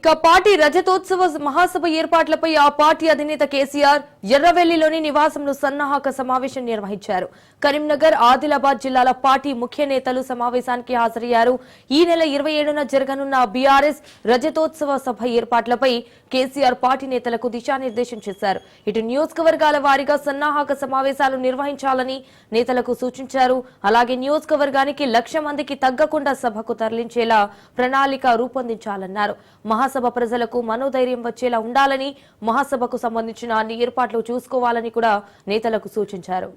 ఇక పార్టీ రజతోత్సవ మహాసభ ఏర్పాట్లపై ఆ పార్టీ అధినేత కేసీఆర్ ఎర్రవెల్లిలోని నివాసంలో సన్నాహక సమావేశం నిర్వహించారు. కరీంనగర్, ఆదిలాబాద్ జిల్లాల పార్టీ ముఖ్య నేతలు సమావేశానికి హాజరయ్యారు. ఈ నెల 27న జరగనున్న బీఆర్ఎస్ రజతోత్సవ సభ ఏర్పాట్లపై కేసీఆర్ పార్టీ నేతలకు దిశానిర్దేశం చేశారు. ఇటు నియోజకవర్గాల వారీగా సన్నాహక సమావేశాలు నిర్వహించాలని నేతలకు సూచించారు. అలాగే నియోజకవర్గానికి 1,00,000 మందికి తగ్గకుండా సభకు తరలించేలా ప్రణాళిక రూపొందించాలన్నారు. మహాసభ ప్రజలకు మనోధైర్యం వచ్చేలా ఉండాలని, మహాసభకు సంబంధించిన అన్ని ఏర్పాట్లు చూసుకోవాలని కూడా నేతలకు సూచించారు.